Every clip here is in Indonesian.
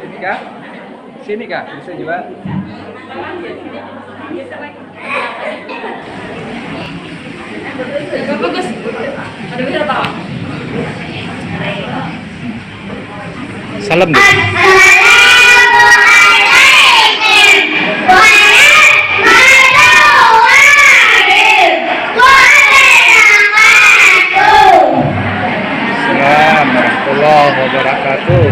Sini kah? Sini kah? Bisa juga. Bagus. Ada bisa tahu. Salam deh. Assalamualaikum warahmatullahi wabarakatuh.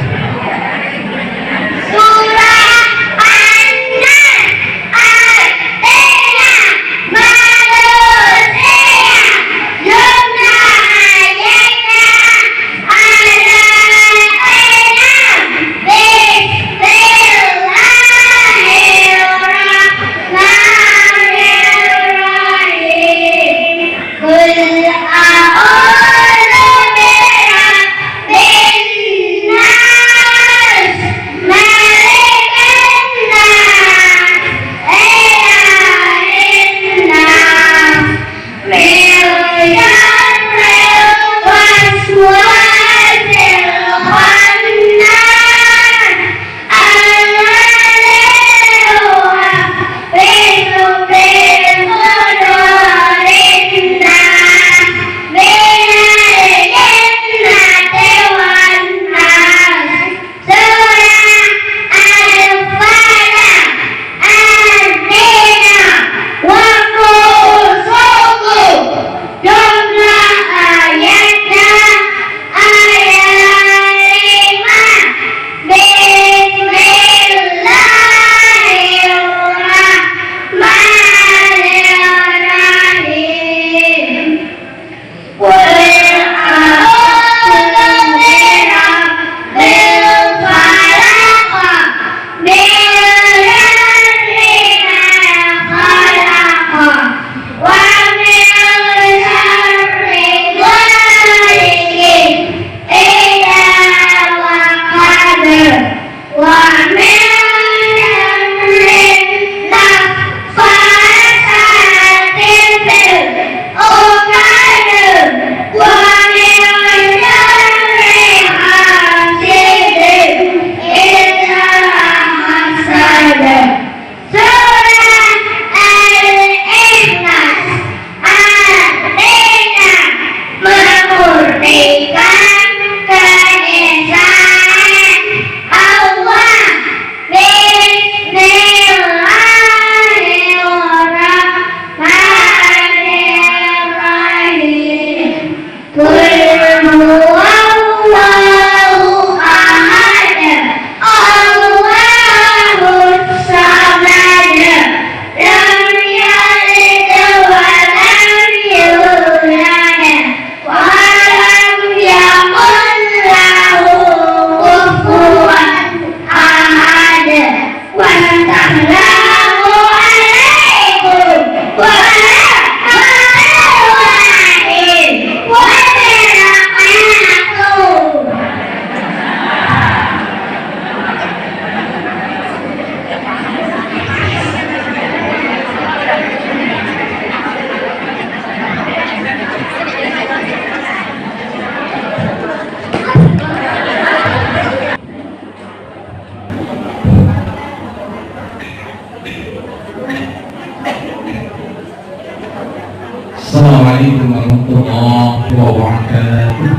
Assalamualaikum warahmatullahi wabarakatuh.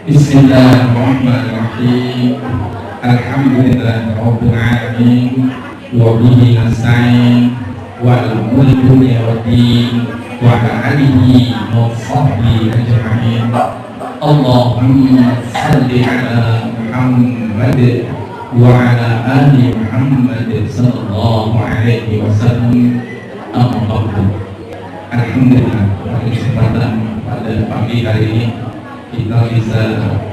Bismillahirrahmanirrahim. Alhamdulillahirabbil alamin. Wa bihi nasta'in. Wa al-mulku dunya waddin. Wa ala alihi wa sahbihi ajma'in. Allahumma salli ala Muhammad wa ala ali Muhammad sallallahu alaihi wasallam. Alhamdulillah, pada kesempatan pada pagi hari ini kita bisa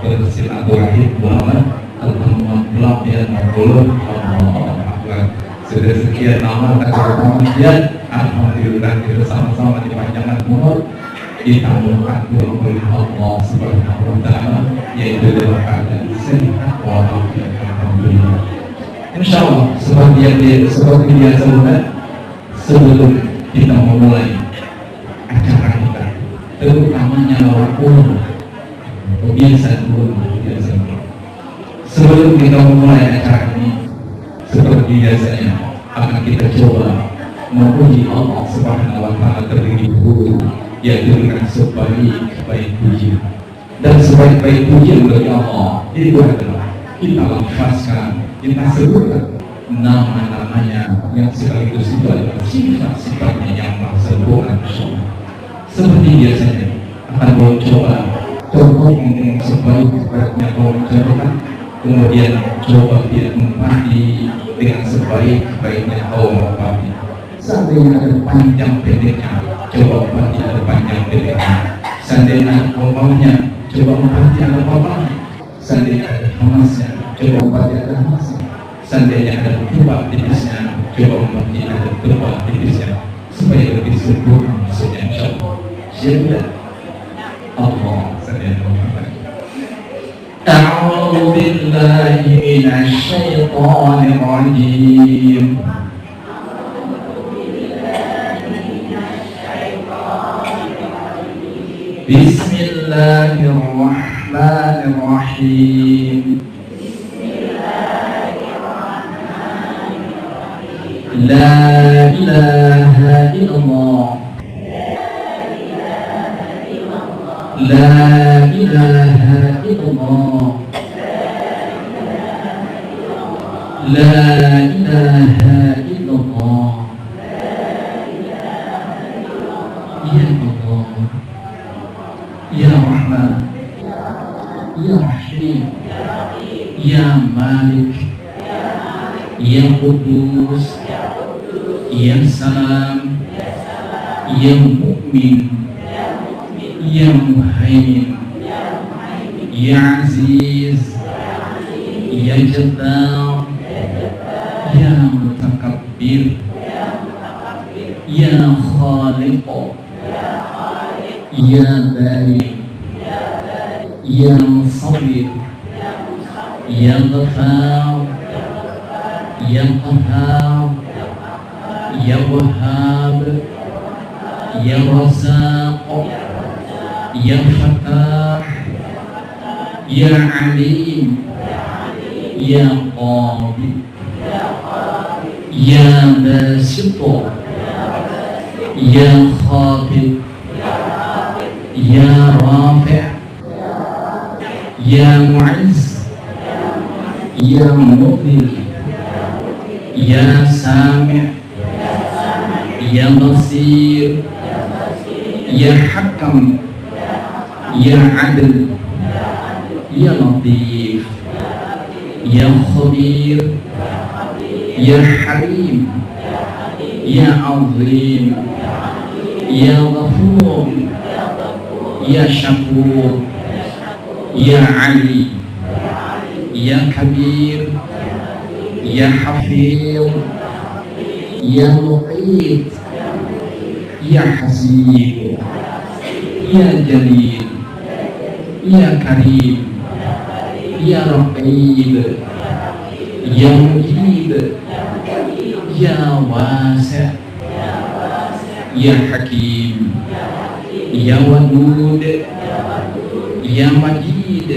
bersilaturahim bahwa Alhamdulillah ya Allah. Sudah sekian lama kita kemudian Alhamdulillah kita sama-sama dipanjangkan umur, ditambahkan oleh Allah Subhanahu wa taala, yaitu dalam keadaan sehat walafiat. Alhamdulillah. Insyaallah seperti biasa sebelum kita memulai acara kita, terutamanya waktu Biasa dulu, biasa dulu. Sebelum kita memulai acara ini, seperti biasanya akan kita coba memuji Allah Subhanahu wa Ta'ala terlebih dahulu, yaitu dengan sebaik-baik puji. Dan sebaik-baik pujian bagi Allah itu adalah kita lafazkan, kita sebutkan nama-namanya yang sekaligus itu adalah sifat-sifatnya yang maha sempurna. Seperti biasanya akan mencoba dengan sebaik-baiknya kau mencoba, kemudian coba dia mempati dengan sebaik-baiknya kau mempati. Seandainya ada panjang pendeknya, coba mempati ada panjang pendeknya. Seandainya ada pomanya, coba mempati ada pomanya. Seandainya ada hamasnya, coba mempati ada hamasnya. Seandainya ada tebak tipisnya, coba mempati ada tebak tipisnya, supaya lebih sempurna maksudnya insyaallah. Jadi Allah أعوذ بالله من الشيطان الرجيم بسم الله الرحمن الرحيم لا إله إلا الله لا إله إلا الله لا إله إلا الله يا الله يا رحمن يا رحيم يا مالك يا قدوس يا سلام يا مؤمن يا مهيمن يا عزيز يا جبار يا متكبر يا خالق يا بارئ يا مصور يا غفار يا قهار يا وهاب يا رزاق يا فتاح يا عليم يا قاضي يا باسط يا خافض يا رافع يا معز يا مذل يا سامع يا بصير يا حكم يا عدل يا لطيف يا خبير يا حليم يا عظيم يا غفور يا شكور يا علي يا كبير يا حفيظ يا مقيت يا حسيب يا جليل يا كريم يا رقيب يا مجيب يا واسع يا حكيم يا ودود يا مجيد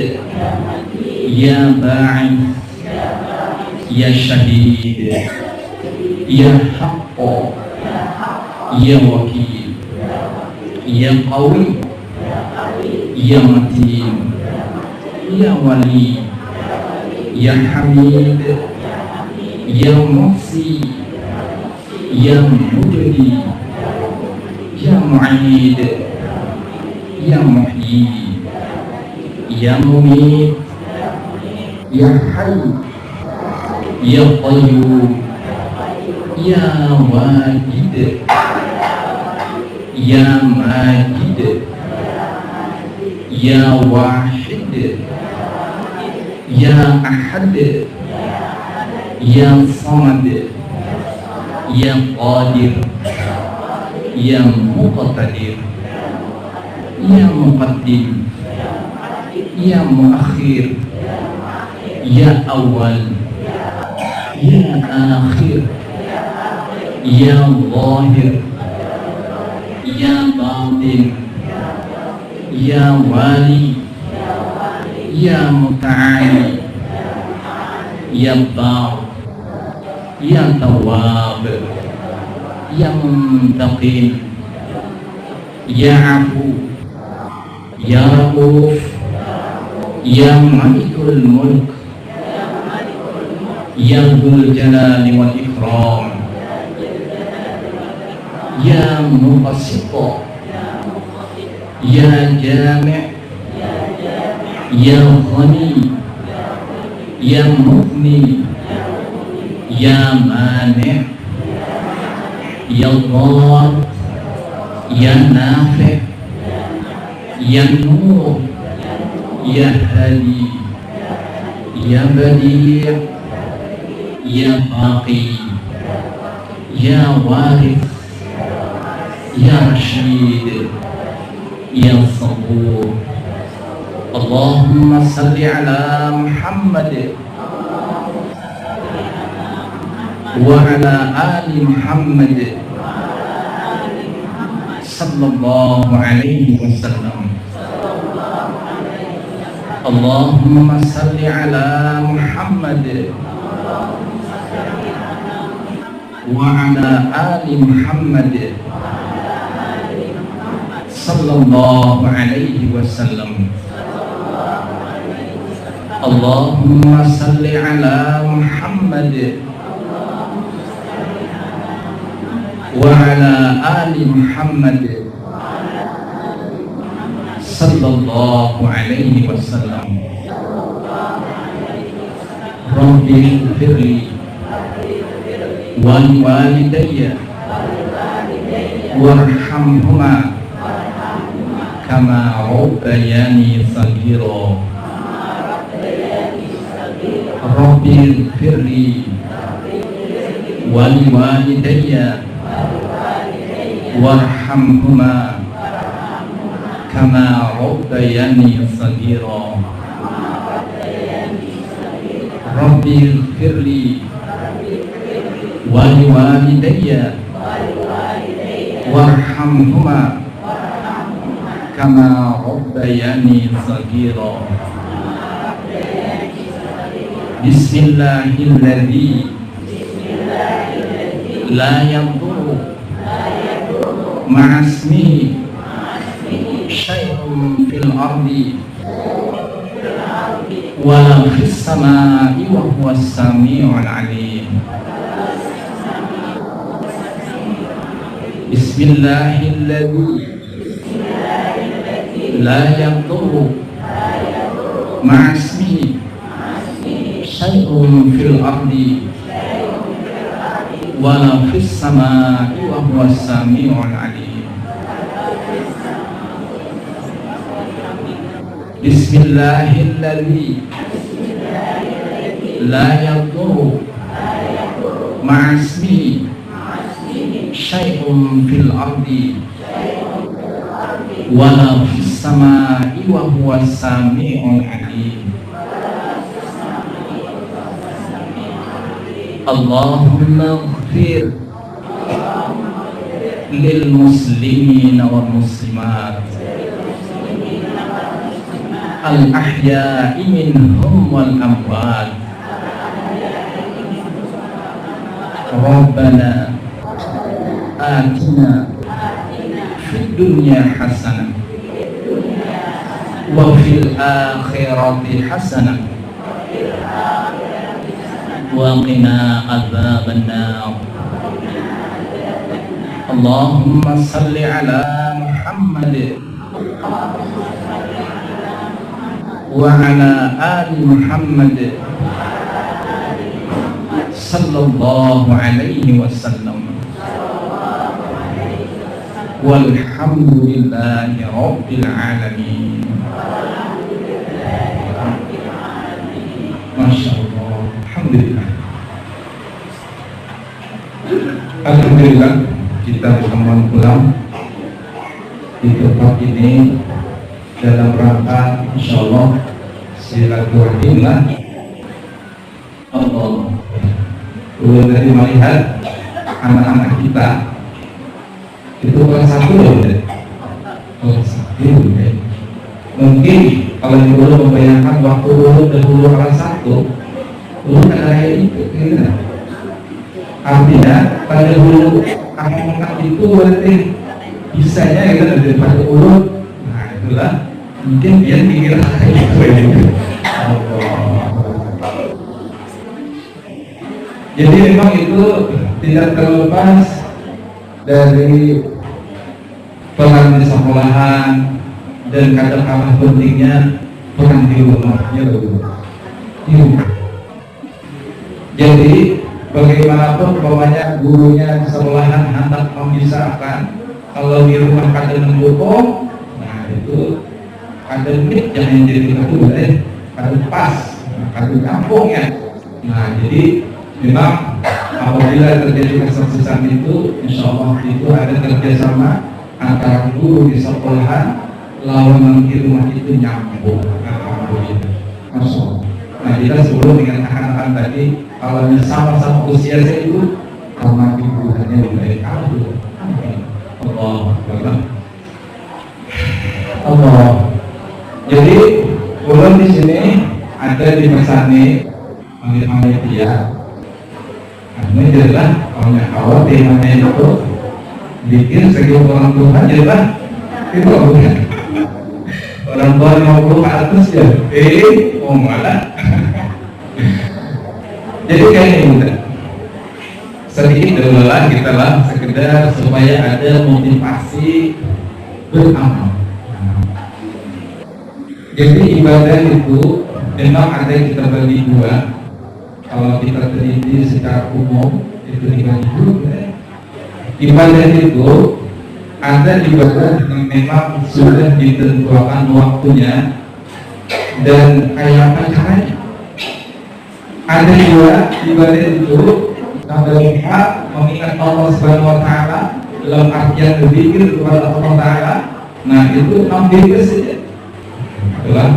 يا باعث يا شهيد يا حق يا وكيل يا قوي يا متين يا ولي يا حميد يا محصي يا مبدي يا معيد يا محيي يا مميت يا حي يا قيوم يا واجد يا ماجد يا واحد يا أحد يا صمد يا قادر يا مقتدر يا مقدم يا مؤخر يا أول يا آخر يا ظاهر يا باطن يا والي Ya Muta'ali, Ya Bar, Ya Tawwab, Ya Muntaqim, Ya Afu, Ya Rauf, Ya Malikul Mulk, Ya Dzul Jalali wal Ikram, Ya Muqassит, Ya Jami', Ya Ghani, Ya Mughni, Ya Mani', Ya Dhar, Ya Nafi', Ya Nur, Ya Hadi, Ya Badi', Ya Baqi, Ya Warith, Ya Rashid, Ya Sabur. Allahumma salli ala Muhammad wa ala ali Muhammad sallallahu alaihi wasallam. Allahumma salli ala Muhammad wa ala ali Muhammad sallallahu alaihi wasallam. Allahumma salli ala Muhammad wa ala ali Muhammad sallallahu alaihi wasallam. Rabbi ighfirli wa liwalidayya warhamhuma kama rabbayani saghira. Rabbi ighfirli wa liwalidayya warhamhuma kama rabbayani saghira. Rabbi ighfirli wa liwalidayya warhamhuma kama rabbayani saghira. Bismillahilladzi la yadurru ma'asmihi syai'un fil ardi wala fis samai wa huwas sami'ul alim. Bismillahilladzi la yadurru ma'asmihi syai'un fil ardi wala fis samai wa huwas sami'ul alim. Bismillahilladzi la yadurru ma'asmihi syai'un fil ardi wala fis samai wa huwas sami'ul alim. Allahumma ighfir lil muslimina wal muslimat al ahya'i minhum wal amwat. Rabbana atina fid dunya hasanah wa fil akhirati hasanah wa qina adzabannar. Allahumma salli ala Muhammad wa ala ali Muhammad sallallahu alaihi wasallam. Walhamdulillahi rabbil alamin. Masya Allah. Alhamdulillah. Alhamdulillah, kita bersama pulang di tempat ini dalam rangka insyaallah silaturahim lah. Allah boleh dari melihat anak-anak kita itu kelas 1 ya, kelas 1 ya. Mungkin Kalau yang dulu membayangkan waktu ulun dan dulu kelas 1, ulun ada kayak itu, gitu. Artinya pada dulu anak-anak itu berarti bisanya gitu daripada ulun. Nah itulah mungkin dia pikir kayak gitu. Jadi memang itu tidak terlepas dari peran di sekolahan dan kadang kalah pentingnya peran di rumahnya begitu. Jadi bagaimanapun umpamanya gurunya di sekolahan hendak memisahkan, kalau di rumah kadang mendukung, nah itu akademik jangan jadi kedua kadang pas, kadang kampungnya. Nah jadi memang apabila terjadi kesuksesan itu, insya Allah itu ada kerjasama antara guru di sekolahan lawan di rumah itu nyambung. Masya Allah. Nah kita sebelum mengatakan tadi kalau sama-sama usia saya itu karena ibunya lebih baik Allah. Jadi ulun di sini ada di Mesani panggil dia. Ini jelas orangnya awal temanya itu bikin segi orang tua jelas itu bukan orang tua 50 ke atas ya mau malah jadi kayak ini sedikit dulu lah kita lah sekedar supaya ada motivasi beramal. Jadi ibadah itu memang ada yang kita bagi dua. Kalau kita teliti secara umum itu dibagi dua. Ibadah itu ada ibadah yang memang sudah ditentukan waktunya dan kayak apa caranya. Ada juga ibadah itu kita mengingat Allah Subhanahu Wa Taala dalam artian berzikir kepada Allah Taala. Nah itu ambil saja. Itulah.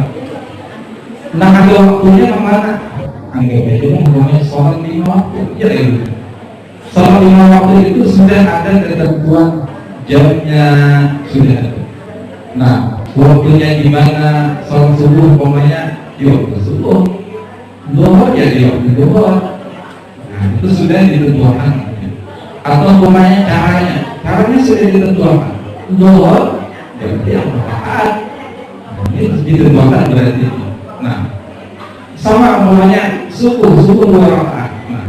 Nah ada waktunya kemana? Anggap aja namanya sholat 5 waktu. Ya itu. Sholat 5 waktu itu sudah ada ketentuan jamnya sudah ada. Nah waktunya gimana? Sholat subuh pokoknya di waktu subuh. Zuhur ya di waktu zuhur. Nah itu sudah ditentukan. Atau pokoknya caranya sudah ditentukan. Zuhur berarti yang bertaat. Ini ditentukan berarti. Nah sama pokoknya subuh 2 rakaat. Nah,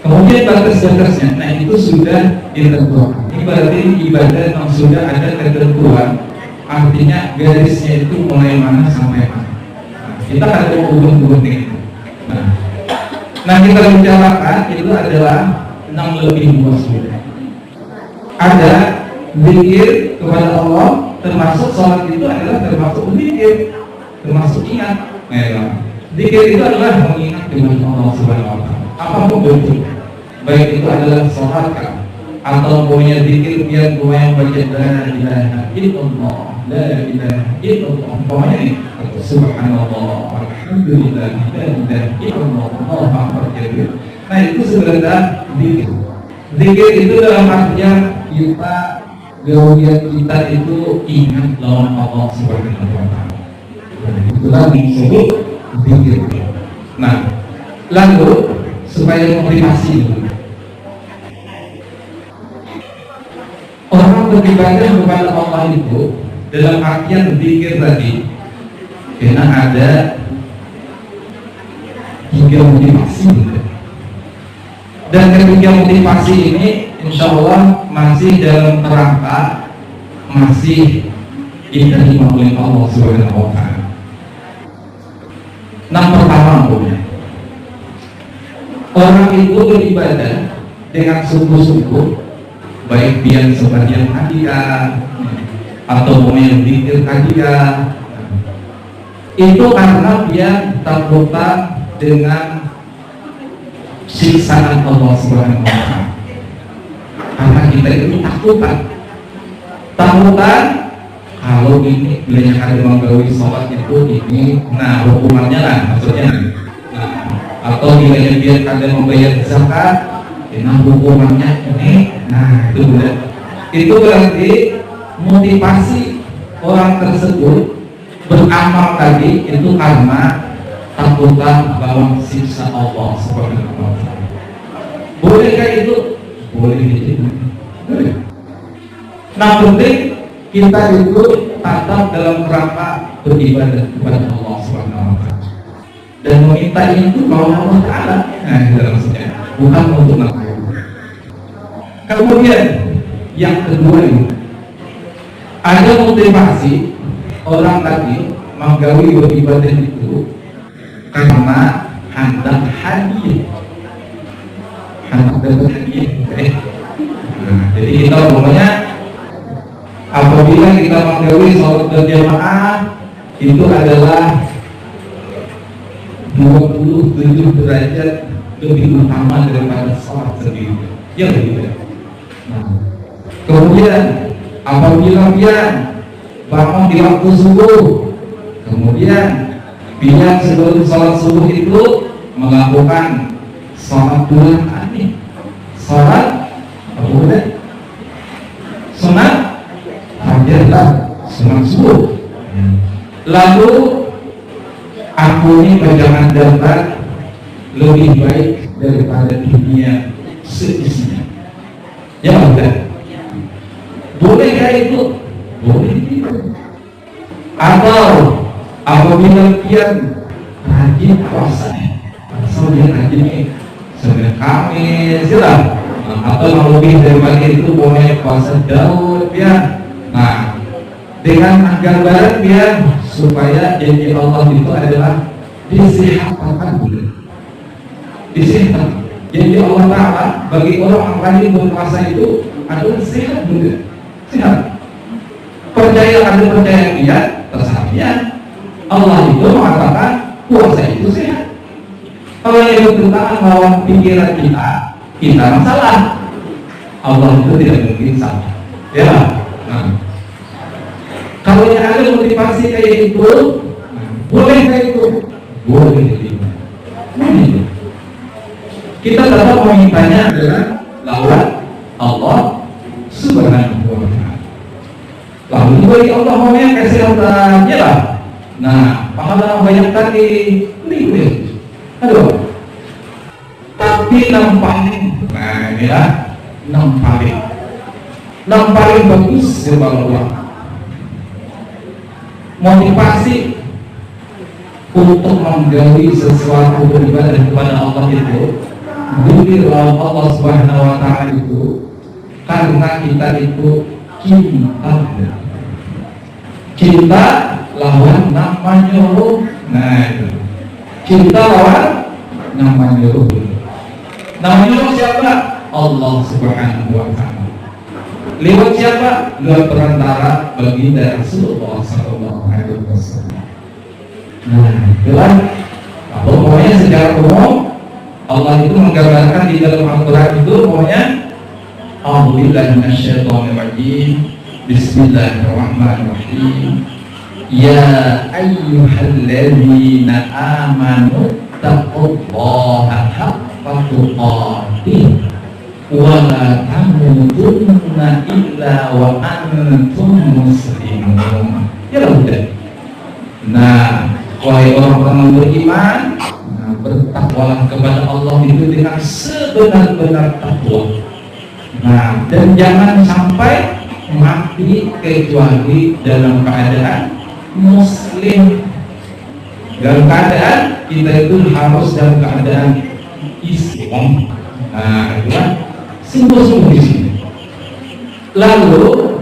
kemudian batas-batasnya, nah itu sudah ditentukan. Ini berarti ibadah yang sudah ada ketentuan. Artinya garisnya itu mulai mana sampai mana. Nah, kita ada ubun-ubun itu. Nah kita bicarakan itu adalah 6+2 sudah. Ada zikir kepada Allah, termasuk sholat itu adalah termasuk zikir, termasuk ingat. Zikir itu adalah mengingat dengan Allah Subhanahu Wa Taala. Apapun bentuk, baik itu adalah sholat atau punya zikir biar yang baca la ilaha illallah, la ilaha illallah. Pokoknya ini subhanallah, alhamdulillah, la ilaha illallah, Allahu akbar. Nah itu sebenarnya zikir. Zikir itu dalam artian kita gawian kita itu ingat lawan Allah Subhanahu Wa Taala. Itulah disebut zikir. Nah, lalu supaya motivasi orang beribadah kepada Allah itu dalam artian zikir tadi, karena ada 3 motivasi. Dan ketiga motivasi ini insya Allah masih dalam kerangka masih diterima oleh Allah Subhanahu Wa Taala. Nah pertama orang itu beribadah dengan sungguh-sungguh, baik dia sebagian hadiah atau yang zikir hadiah, itu karena dia takutkan dengan siksaan Allah Subhanahu Wa Taala. Karena kita itu takutan kalau ini bilanya ada menggawi sholat itu ini, nah hukumannya lah maksudnya. Nah, atau bilanya dia ada membayar zakat, nah hukumannya ini, nah itu benar. Itu berarti motivasi orang tersebut beramal tadi itu karena takutan lawan siksa Allah Subhanahu wa taala. Bolehkah itu? Boleh. Nah, penting kita itu tetap dalam rangka beribadah kepada Allah Subhanahu wa taala dan meminta itu bahwa Allah Taala. Nah, itu maksudnya, bukan untuk makhluk. Kemudian yang kedua ini ada motivasi orang tadi menggawi beribadah itu karena hendak hadiah. Jadi kita pokoknya apabila kita menggawi sholat berjamaah itu adalah 27 derajat lebih utama daripada sholat sendiri. Ya begitu. Kemudian apabila dia bangun di waktu subuh, kemudian dia sebelum sholat subuh itu melakukan sholat bulan aneh, sholat apa boleh? Sunat fajar lah, sunat subuh. Lalu aku ini jangan dapat lebih baik daripada dunia seisinya. Ya udah, bolehkah itu? Boleh itu. Atau apabila dia rajin puasanya, asal dia rajin Senin Kamis, ya. Atau yang lebih daripada itu boleh puasa Daud, ya. Nah, dengan gambaran dia supaya janji Allah itu adalah disehatkan dulu. Disehatkan. Janji Allah Ta'ala bagi orang yang rajin berpuasa itu adalah sehat dulu. Sehat. Percaya ada percaya dia, terserah dia. Allah itu mengatakan puasa itu sehat. Kalau yang bertentangan melawan pikiran kita masalah. Allah itu tidak mungkin salah. Ya. Nah. Kalau yang ada motivasi kayak itu, boleh kayak itu, boleh diterima. Boleh. Kita tetap memintanya adalah lawan Allah Subhanahu wa taala. Lalu bagi Allah maunya kesehatan, ya lah. Nah, pahala banyak tadi, ini. Aduh. Tapi nampaknya, nah inilah paling bagus subhanallah. Motivasi untuk menggali sesuatu beribadah kepada Allah itu diri lawan Allah Subhanahu wa taala itu karena kita itu cinta lawan namanya Allah. Nah itu cinta lawan namanya Allah. Namanya Allah siapa? Allah Subhanahu wa taala. Lewat siapa? Lewat perantara baginda Rasulullah sallallahu alaihi wasallam. Nah, itulah pokoknya secara umum Allah itu menggambarkan di dalam Al-Quran itu pokoknya A'udzubillahi minasyaitonirrajim. Bismillahirrahmanirrahim. Ya ayyuhalladzina amanu taqullaha haqqa tuqatih wa la tamutunna illa wa antum muslimun. Ya udah. Nah, wahai orang-orang yang beriman, bertakwalah kepada Allah itu dengan sebenar-benar takwa. Nah, dan jangan sampai mati kecuali dalam keadaan muslim. Dalam keadaan kita itu harus dalam keadaan Islam. Nah, itulah sungguh-sungguh di sini. Lalu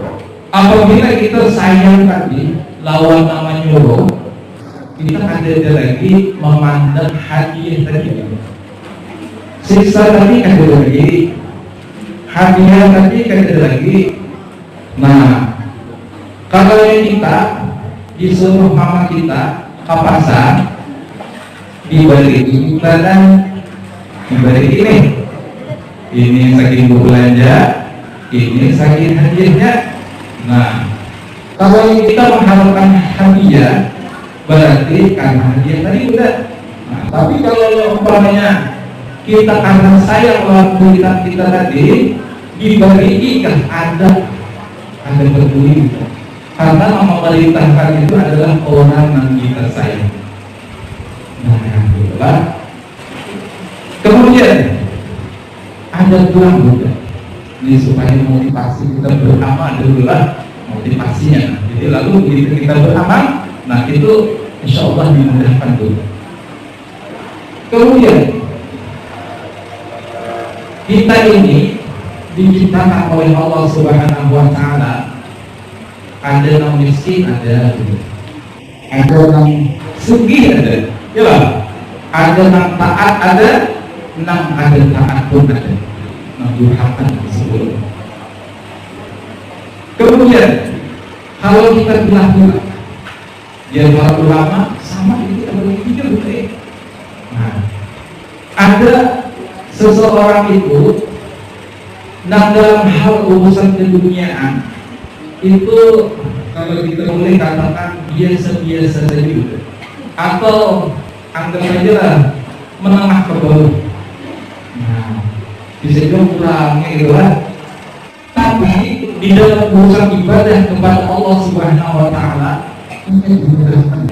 apabila kita sayang tadi lawan namanya Allah, kita ada lagi memandang hadiah tadi. Siksa tadi ada lagi, hadiah tadi ada lagi. Nah, kalau yang kita disuruh mama kita ke pasar, dibalik ibadah, dibalik ini saking belanja, ini saking hadiahnya. Nah, kalau yang kita mengharapkan hadiah berarti karena hadiah tadi udah. Nah, tapi kalau umpamanya kita karena sayang waktu kita tadi diberi ikan ada peduli, Karena memerintahkan itu adalah orang yang kita sayang. Nah, itulah. Kemudian ada tulang juga. Ini supaya motivasi kita beramal adalah motivasinya. Jadi lalu begitu kita beramal, nah itu insya Allah dimudahkan dulu. Kemudian kita ini diciptakan oleh Allah Subhanahu wa Ta'ala. Ada yang miskin, ada yang sugih, ada, ya, ada yang taat, ada yang taat pun ada, yang durhaka disebut. Kemudian kalau kita bilang ya para ulama sama itu kita berpikir betul. Nah, ada seseorang itu dalam hal urusan keduniaan itu kalau kita boleh katakan biasa-biasa saja, atau anggap aja lah menengah ke bawah. Nah, bisa juga kurangnya gitu lah. Tapi di dalam urusan ibadah kepada Allah Subhanahu wa Ta'ala ini dimudahkan.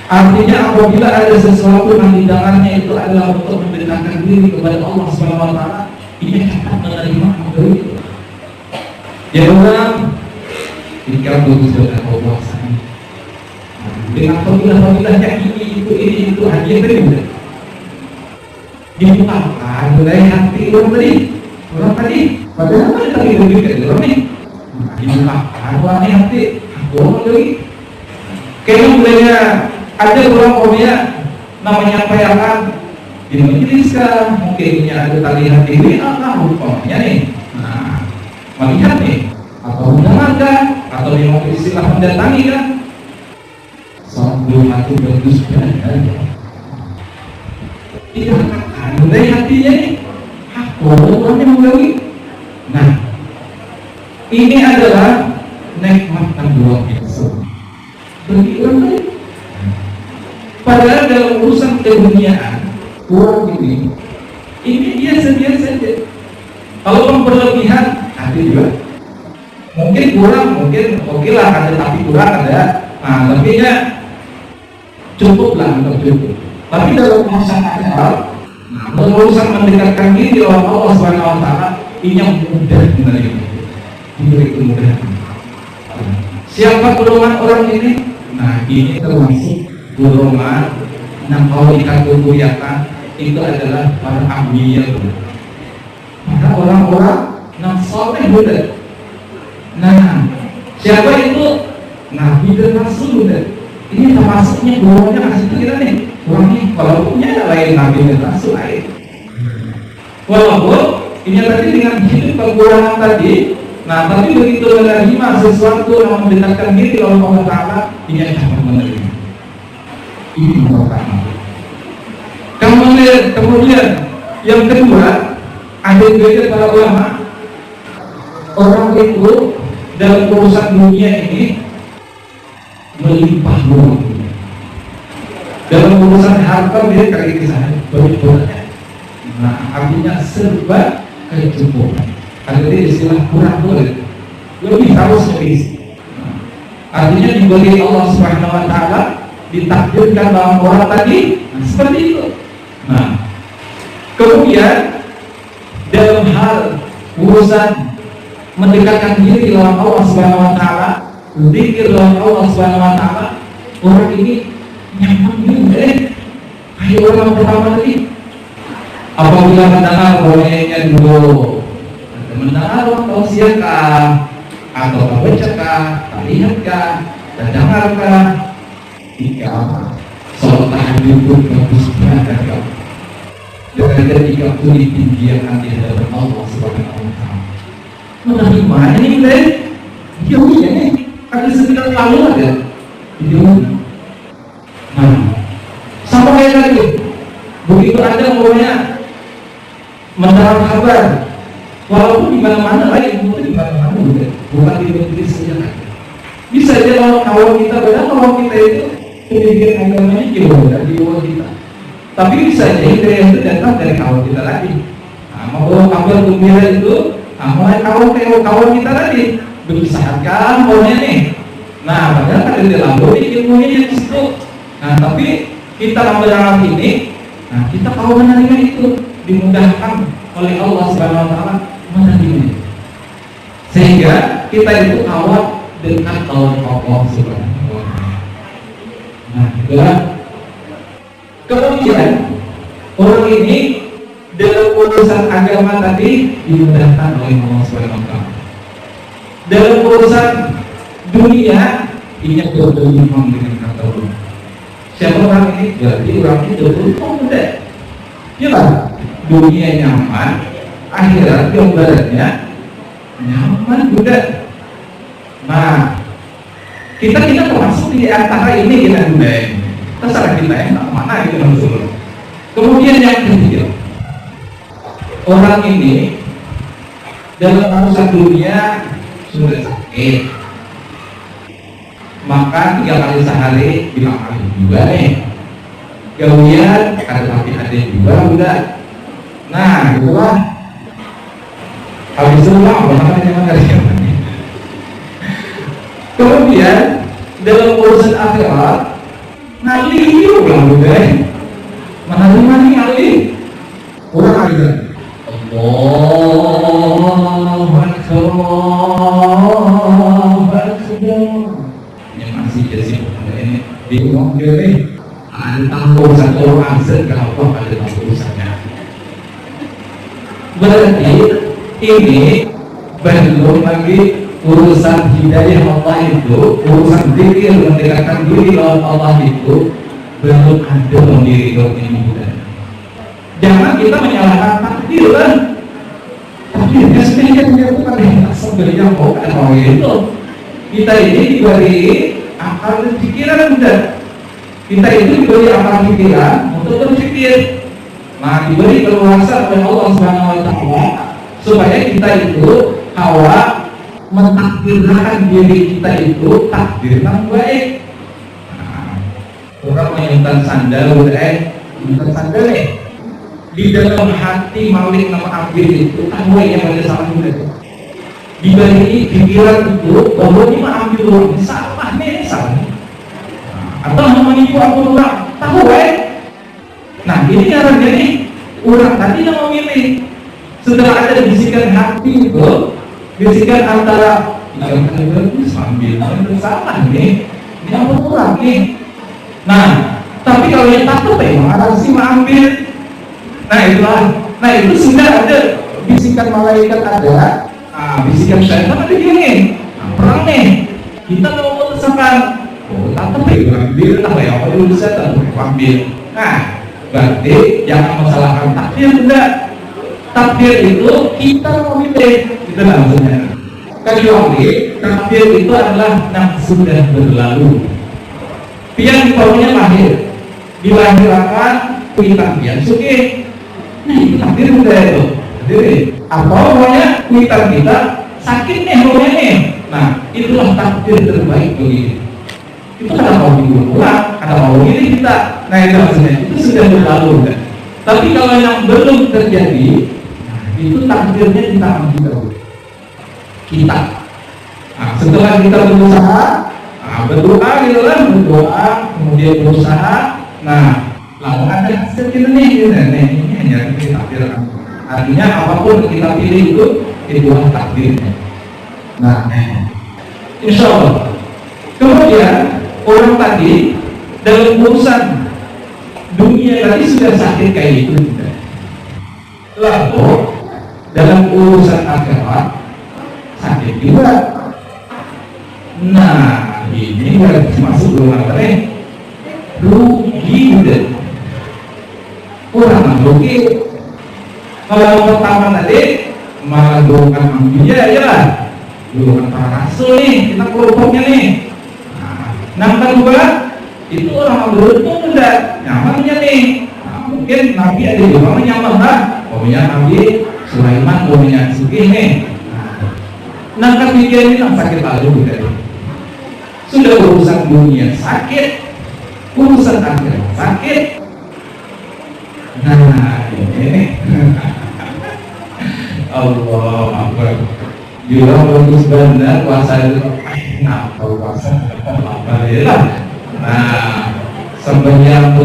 Artinya apabila ada sesuatu yang di dalamnya itu adalah untuk mendekatkan diri kepada Allah Subhanahu wa Ta'ala, ini dapat menerima dari itu. Ya orang jika berusaha Allah sana dengan fadilah-fadilahnya ini itu hadiah terima dibukakan mulai hati orang tadi padahal mana tadi diberikan orang ini dibukakan orang hati orang lagi kayaknya mulainya ada orang punya namanya payakan di majelis kan mungkinnya ada tali hati ini rupanya nih. Nah, melihat nih atau undangan kan atau yang mau istilah mendatangi kan sambil hati bagus banget itu kan mulai hatinya nih orangnya mulai. Nah, ini adalah nikmat yang luar biasa bagi orang lain. Padahal dalam urusan keduniaan orang ini biasa-biasa saja. Kalau berlebihan ada juga mungkin kurang, mungkin oke lah ada, tapi kurang ada. Nah, lebihnya cukup lah untuk cukup. Tapi dalam urusan akal, urusan mendekatkan diri oleh Allah Subhanahu wa Ta'ala, ini yang mudah menerima, diberi kemudahan. Siapa golongan orang ini? Nah, ini termasuk golongan yang kalau dikategorikan itu adalah para ambiya, para orang-orang yang soleh muda. Nah, siapa itu? Nabi dan Rasul muda. Ini termasuknya golongannya masih kita nih. Orangnya kalau punya lain Nabi dan Rasul lain. Walaupun ini tadi dengan hidup kekurangan tadi. Nah, tapi begitu menerima sesuatu yang mendekatkan diri oleh Allah Ta'ala, dia dapat menerima. Ini yang pertama. Kemudian yang kedua, ada juga para ulama, orang itu dalam urusan dunia ini melimpah ruah. Dalam urusan harta dia kali kisah banyak. Nah, artinya serba kecukupan. Ada istilah kurang boleh, lebih harus berisi. Artinya diberi Allah Subhanahu wa Ta'ala, ditakdirkan dalam orang tadi seperti itu. Nah, kemudian dalam hal urusan mendekatkan diri dalam Allah Subhanahu wa Ta'ala, zikir dalam Allah Subhanahu wa Ta'ala, orang ini nyaman juga kayak orang pertama tadi. Apabila mendengar rohnya dulu, mendengar tausiahkah atau membacakah, lihatkah, dan dengarkah, jika sholat tahajud pun bagus banget kau. Dan ketika pulih tinggikan di hadapan Allah Subhanahu wa Ta'ala, menerima ini deh, dia punya nih, ada sekitar lalu ada, dia. Nah, sama kayak tadi, begitu ada maunya mendapat kabar, walaupun di mana-mana lain, bukan di mana-mana bukan di negeri saja. Bisa aja kalau kawan kita beda, kawan kita itu pendidikan agamanya jauh dari luar kita. Tapi bisa aja hidayah itu datang dari kawan kita lagi. Nah, mau kabar gembira itu Nah, mulai kawan kita tadi berpisahkan maunya nih. Nah, padahal ada dilalui ilmunya di situ. Nah, tapi kita ambil alat ini, nah kita tahu menerima itu, dimudahkan oleh Allah Subhanahu Wa Taala menerima. Sehingga kita itu awal dekat oleh Allah Subhanahu Wa Taala. Nah, itulah. Kemudian orang ini dalam urusan agama tadi dimudahkan oleh Allah Subhanahu Wa Taala. Dalam urusan dunia ini berbentuk dengan kata Allah. Siapa orang ini? Jadi orang ini beruntung muda. Ya lah, dunia nyaman, akhirat gambarannya nyaman muda. Nah, kita termasuk di antara ini kita muda. Terserah kita yang mana gitu maksudnya. Kemudian yang ketiga, orang ini dalam urusan dunia sudah sakit, maka 3 kali sehari bilang kali juga nih, gawian ada hati juga udah. Nah itulah habis itu lah kemudian dalam urusan akhirat ngali ulang udah mana nih ngali orang akhirat Allahu Akbar yang masih jadi ini bingung dia nih ada urusan orang segala ada urusannya. Berarti ini belum lagi urusan hidayah Allah itu, urusan zikir mendekatkan diri lawan Allah itu belum ada dalam diri ini hidayah. Jangan kita menyalahkan takdir kan? Takdirnya sebenarnya bukan yang sebenarnya mau itu. Kita ini diberi akal dan pikiran udah. Kita itu diberi akal pikiran untuk berpikir. Nah, diberi keluasan oleh Allah Subhanahu Wa Taala supaya kita itu hawa mentakdirkan diri kita itu takdir yang baik. Nah, orang menyimpan sandal menyimpan sandal di dalam hati maling nama ambil itu tahu yang ada salah itu. Diberi pikiran itu bahwa ini mah ambil orang salah nih salah. Atau menipu aku orang tahu nah ini caranya nih orang tadi yang memilih setelah ada bisikan hati itu bisikan antara yang sambil salah nih ini apa kurang nih. Nah tapi kalau yang takut ada sih ambil. Nah itu sudah ada bisikan malaikat ada. Bisikan syaitan ada gini. Perang nih kita mau memutuskan takut ambil apa ya apa dulu saya tak ambil. Nah berarti jangan masalahkan takdir tidak. Takdir itu kita memilih itu maksudnya. Kecuali takdir itu adalah yang sudah berlalu. Yang bawahnya lahir dilahirkan kuitan yang suki. Nah itu takdir udah itu. Jadi apa namanya kuitan kita sakit nih bawahnya nih. Nah itulah takdir terbaik bagi itu ada mau diulang, ada mau ini kita. Nah itu maksudnya itu sudah berlalu kan. Tapi kalau yang belum terjadi, nah, itu takdirnya kita ambil kita. Nah, setelah kita berusaha, berdoa gitu kan, berdoa, kemudian berusaha. Nah, lalu ada hasil kita nih, ini hanya takdir. Artinya apapun kita pilih itu takdirnya. Nah, insya Allah. Kemudian orang tadi dalam urusan dunia tadi sudah sakit kayak itu. Lalu dalam urusan akhirat sakit juga. Nah ini masuk rumah tadi rugi udah. Orang rugi. Kalau pertama tadi malah doakan ambiya ya lah. Doakan para rasul nih kita kelompoknya nih. Nah kedua itu orang beruntung udah nyamannya nih. Nah, mungkin Nabi ada di mana nyaman lah. Pokoknya Nabi Sulaiman pokoknya sugih nih. Nah ketiga ini sakit lalu udah. Sudah urusan dunia sakit, urusan akhirat sakit. Nah ini Allah Akbar. juga bagus benar puasa itu ngapa puasa apa ya. Nah sebenarnya